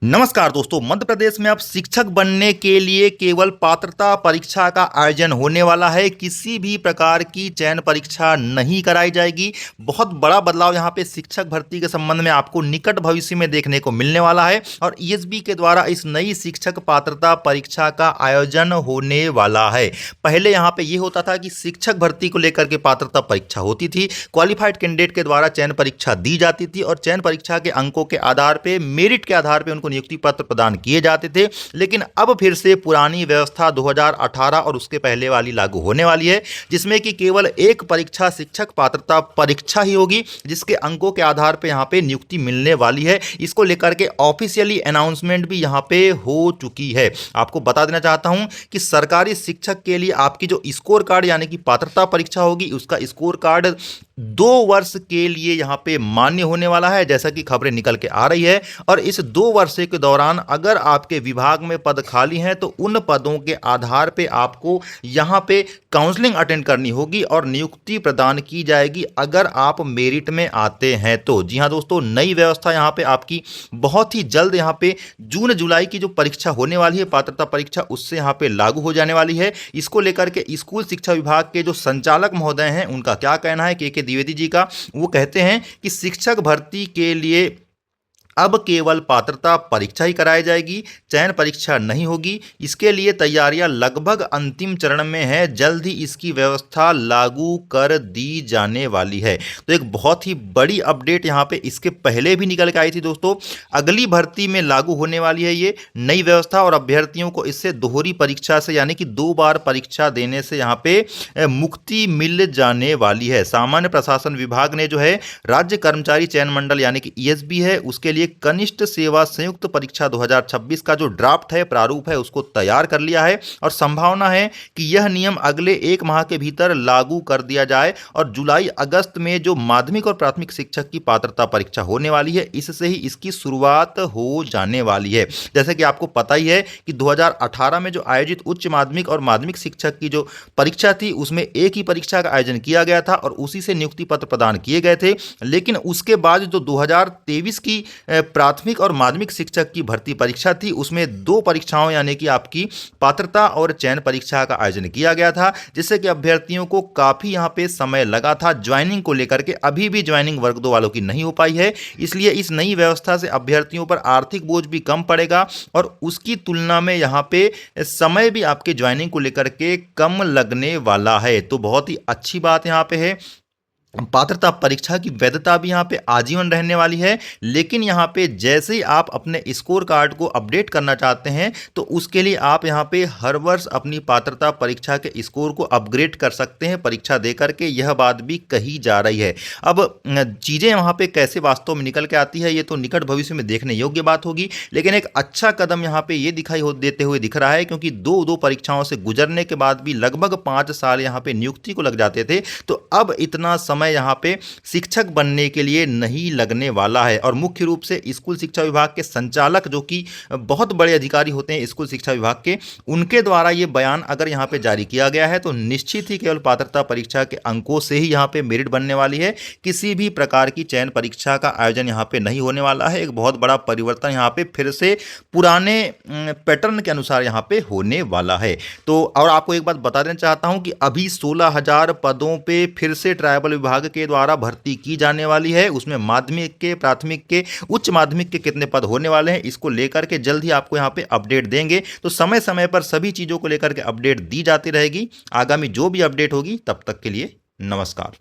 नमस्कार दोस्तों, मध्य प्रदेश में अब शिक्षक बनने के लिए केवल पात्रता परीक्षा का आयोजन होने वाला है। किसी भी प्रकार की चयन परीक्षा नहीं कराई जाएगी। बहुत बड़ा बदलाव यहां पे शिक्षक भर्ती के संबंध में आपको निकट भविष्य में देखने को मिलने वाला है और ईएसबी के द्वारा इस नई शिक्षक पात्रता परीक्षा का आयोजन होने वाला है। पहले यहां पे ये होता था कि शिक्षक भर्ती को लेकर के पात्रता परीक्षा होती थी, क्वालिफाइड कैंडिडेट के द्वारा चयन परीक्षा दी जाती थी और चयन परीक्षा के अंकों के आधार पर, मेरिट के आधार पर उनको नियुक्ति पत्र प्रदान किए जाते थे। लेकिन अब फिर से पुरानी व्यवस्था 2018 और उसके पहले वाली लागू होने वाली है, जिसमें कि केवल एक परीक्षा शिक्षक पात्रता परीक्षा ही होगी, जिसके अंकों के आधार पर यहां पे नियुक्ति मिलने वाली है। इसको लेकर के ऑफिशियली अनाउंसमेंट भी यहां पे हो चुकी है। आपको बता देना चाहता हूं कि सरकारी शिक्षक के लिए आपकी जो स्कोर कार्ड यानी कि पात्रता परीक्षा होगी, उसका स्कोर कार्ड 2 वर्ष के लिए यहां पे मान्य होने वाला है, जैसा कि खबरें निकल के आ रही है। और इस 2 वर्ष के दौरान अगर आपके विभाग में पद खाली हैं तो उन पदों के आधार पे आपको यहां पे काउंसलिंग अटेंड करनी होगी और नियुक्ति प्रदान की जाएगी अगर आप मेरिट में आते हैं तो। जी हां दोस्तों, नई व्यवस्था यहां पे आपकी बहुत ही जल्द यहां पे जून जुलाई की जो परीक्षा होने वाली है पात्रता परीक्षा, उससे यहां पे लागू हो जाने वाली है। इसको लेकर के स्कूल शिक्षा विभाग के जो संचालक महोदय हैं, उनका क्या कहना है, के द्विवेदी जी का, वो कहते हैं कि शिक्षक भर्ती के लिए अब केवल पात्रता परीक्षा ही कराई जाएगी, चयन परीक्षा नहीं होगी। इसके लिए तैयारियां लगभग अंतिम चरण में है, जल्द ही इसकी व्यवस्था लागू कर दी जाने वाली है। तो एक बहुत ही बड़ी अपडेट यहां पे इसके पहले भी निकल के आई थी दोस्तों। अगली भर्ती में लागू होने वाली है ये नई व्यवस्था और अभ्यर्थियों को इससे दोहरी परीक्षा से यानी कि 2 बार परीक्षा देने से यहां पे मुक्ति मिल जाने वाली है। सामान्य प्रशासन विभाग ने जो है राज्य कर्मचारी चयन मंडल यानी कि ईएसबी है, उसके लिए कनिष्ठ सेवा संयुक्त परीक्षा 2026 का जो ड्राफ्ट है, प्रारूप है, उसको तैयार कर लिया है और संभावना है कि यह नियम अगले 1 माह के भीतर लागू कर दिया जाए और जुलाई अगस्त में जो माध्यमिक और प्राथमिक शिक्षक की पात्रता परीक्षा होने वाली है, इससे ही इसकी शुरुआत हो जाने वाली है। जैसे कि आपको पता ही है कि 2018 में जो आयोजित उच्च माध्यमिक और माध्यमिक शिक्षक की जो परीक्षा थी, उसमें एक ही परीक्षा का आयोजन किया गया था और उसी से नियुक्ति पत्र प्रदान किए गए थे। लेकिन उसके बाद जो 2023 की प्राथमिक और माध्यमिक शिक्षक की भर्ती परीक्षा थी, उसमें 2 परीक्षाओं यानी कि आपकी पात्रता और चयन परीक्षा का आयोजन किया गया था, जिससे कि अभ्यर्थियों को काफ़ी यहां पे समय लगा था ज्वाइनिंग को लेकर के। अभी भी ज्वाइनिंग वर्ग 2 वालों की नहीं हो पाई है, इसलिए इस नई व्यवस्था से अभ्यर्थियों पर आर्थिक बोझ भी कम पड़ेगा और उसकी तुलना में यहां पे समय भी आपके ज्वाइनिंग को लेकर के कम लगने वाला है। तो बहुत ही अच्छी बात यहां पे है। पात्रता परीक्षा की वैधता भी यहाँ पे आजीवन रहने वाली है, लेकिन यहाँ पे जैसे ही आप अपने स्कोर कार्ड को अपडेट करना चाहते हैं तो उसके लिए आप यहाँ पे हर वर्ष अपनी पात्रता परीक्षा के स्कोर को अपग्रेड कर सकते हैं परीक्षा दे करके, यह बात भी कही जा रही है। अब चीज़ें वहाँ पे कैसे वास्तव में निकल के आती है ये तो निकट भविष्य में देखने योग्य बात होगी, लेकिन एक अच्छा कदम यहाँ पे ये दिखाई देते हुए दिख रहा है, क्योंकि 2 परीक्षाओं से गुजरने के बाद भी लगभग 5 साल यहाँ पे नियुक्ति को लग जाते थे, तो अब इतना समय यहां पे शिक्षक बनने के लिए नहीं लगने वाला है। और मुख्य रूप से स्कूल शिक्षा विभाग के संचालक, जो कि बहुत बड़े अधिकारी होते हैं स्कूल शिक्षा विभाग के, उनके द्वारा यह बयान अगर यहां पे जारी किया गया है तो निश्चित ही केवल पात्रता परीक्षा के अंकों से ही यहां पे मेरिट बनने वाली है। किसी भी प्रकार की चयन परीक्षा का आयोजन यहां पे नहीं होने वाला है। एक बहुत बड़ा परिवर्तन यहां पे फिर से पुराने पैटर्न के अनुसार यहां पे होने वाला है। तो और आपको एक बात बता देना चाहता हूं कि अभी 16,000 पदों पे फिर से ट्राइबल विभाग के द्वारा भर्ती की जाने वाली है। उसमें माध्यमिक के, प्राथमिक के, उच्च माध्यमिक के कितने पद होने वाले हैं, इसको लेकर के जल्द ही आपको यहां पे अपडेट देंगे। तो समय समय पर सभी चीजों को लेकर के अपडेट दी जाती रहेगी। आगामी जो भी अपडेट होगी, तब तक के लिए नमस्कार।